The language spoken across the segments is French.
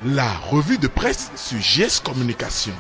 La revue de presse sur GS Communication.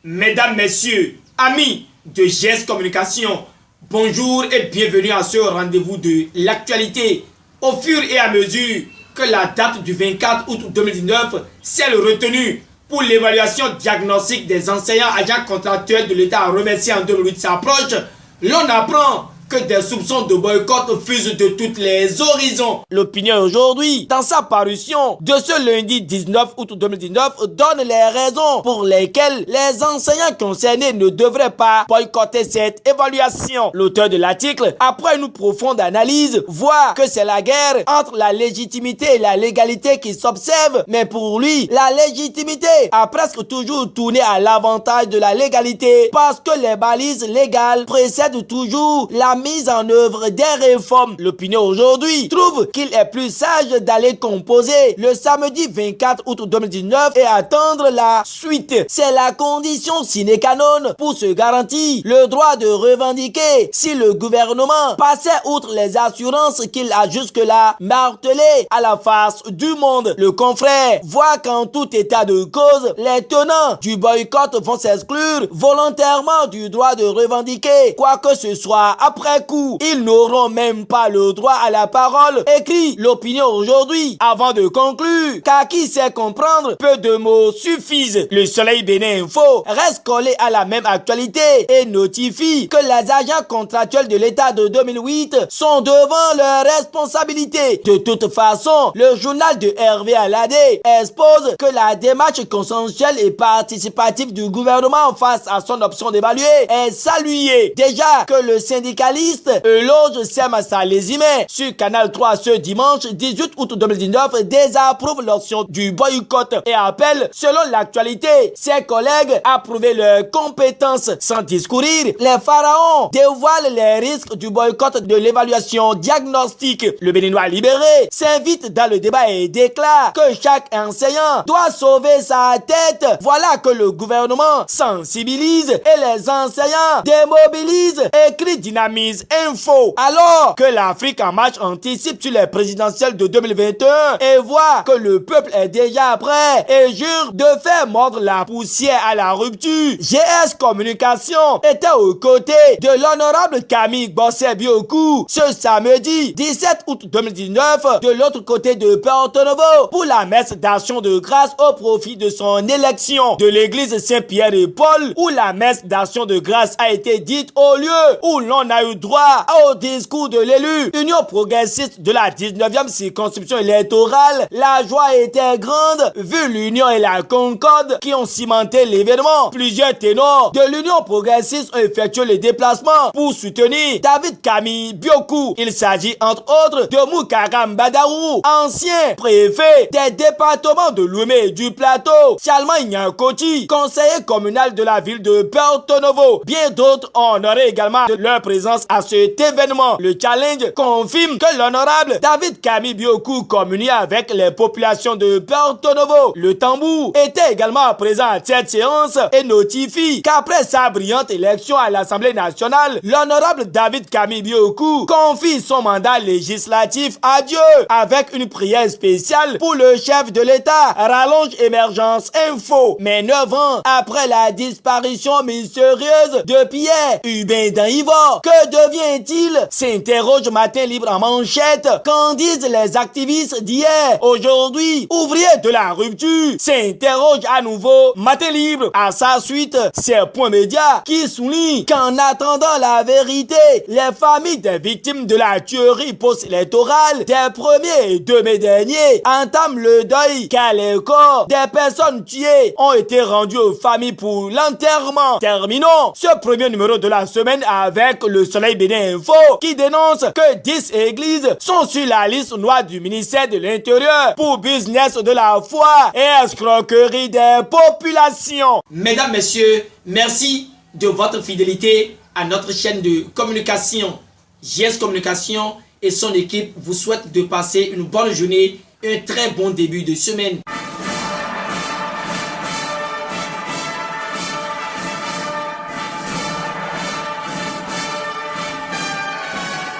Mesdames, Messieurs, amis de GS Communication, bonjour et bienvenue à ce rendez-vous de l'actualité. Au fur et à mesure que la date du 24 août 2019, celle retenue pour l'évaluation diagnostique des enseignants agents contractuels de l'État remerciés en 2008 s'approche, l'on apprend que des soupçons de boycott fusent de toutes les horizons. L'opinion aujourd'hui, dans sa parution de ce lundi 19 août 2019, donne les raisons pour lesquelles les enseignants concernés ne devraient pas boycotter cette évaluation. L'auteur de l'article, après une profonde analyse, voit que c'est la guerre entre la légitimité et la légalité qui s'observe, mais pour lui, la légitimité a presque toujours tourné à l'avantage de la légalité parce que les balises légales précèdent toujours la mise en œuvre des réformes. L'opinion aujourd'hui trouve qu'il est plus sage d'aller composer le samedi 24 août 2019 et attendre la suite. C'est la condition sine qua non pour se garantir le droit de revendiquer si le gouvernement passait outre les assurances qu'il a jusque-là martelées à la face du monde. Le confrère voit qu'en tout état de cause, les tenants du boycott vont s'exclure volontairement du droit de revendiquer quoi que ce soit après coup. Ils n'auront même pas le droit à la parole, écrit l'opinion aujourd'hui, avant de conclure qu'à qui sait comprendre, peu de mots suffisent. Le Soleil Bénin Info reste collé à la même actualité et notifie que les agents contractuels de l'État de 2008 sont devant leurs responsabilités. De toute façon, le journal de Hervé Alade expose que la démarche consensuelle et participative du gouvernement face à son option d'évaluer est saluée. Déjà que le syndicaliste Eloge Sema Salésime sur Canal 3 ce dimanche 18 août 2019 désapprouve l'option du boycott et appelle, selon l'actualité, ses collègues à prouver leurs compétences. Sans discourir, les pharaons dévoilent les risques du boycott de l'évaluation diagnostique. Le Béninois libéré s'invite dans le débat et déclare que chaque enseignant doit sauver sa tête. Voilà que le gouvernement sensibilise et les enseignants démobilisent, écrit Dynamise Info. Alors que l'Afrique en marche anticipe sur les présidentielles de 2021 et voit que le peuple est déjà prêt et jure de faire mordre la poussière à la rupture, GS Communication était aux côtés de l'honorable Camille Bossé-Biokou ce samedi 17 août 2019 de l'autre côté de Porto Novo pour la messe d'action de grâce au profit de son élection de l'église Saint-Pierre et Paul, où la messe d'action de grâce a été dite au lieu où l'on a eu droit au discours de l'élu Union progressiste de la 19e circonscription électorale. La joie était grande vu l'union et la concorde qui ont cimenté l'événement. Plusieurs ténors de l'Union progressiste ont effectué les déplacements pour soutenir David Camille Biokou. Il s'agit entre autres de Moukaram Badarou, ancien préfet des départements de Lomé et du Plateau, Chalman Nyankoti, conseiller communal de la ville de Porto Novo. Bien d'autres ont honoré également de leur présence à cet événement. Le challenge confirme que l'honorable David Camille Biokou communie avec les populations de Porto Novo. Le tambour était également présent à cette séance et notifie qu'après sa brillante élection à l'Assemblée nationale, l'honorable David Camille Biokou confie son mandat législatif à Dieu avec une prière spéciale pour le chef de l'État, rallonge Émergence Info. Mais 9 ans après la disparition mystérieuse de Pierre Hubin d'Ivor, que devient-il? S'interroge Matin Libre en manchette. Qu'en disent les activistes d'hier? Aujourd'hui, ouvriers de la rupture s'interroge à nouveau Matin Libre. À sa suite, c'est Point Média qui souligne qu'en attendant la vérité, les familles des victimes de la tuerie post-électorale des 1er et 2 mai dernier entament le deuil car les corps des personnes tuées ont été rendus aux familles pour l'enterrement. Terminons ce premier numéro de la semaine avec le Soleil Bénin Info qui dénonce que 10 églises sont sur la liste noire du ministère de l'Intérieur pour business de la foi et escroquerie des populations. Mesdames, Messieurs, merci de votre fidélité à notre chaîne de communication. GS Communication et son équipe vous souhaitent de passer une bonne journée et un très bon début de semaine.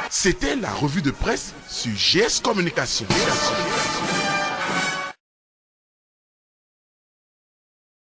C'était la revue de presse sur GS Communication.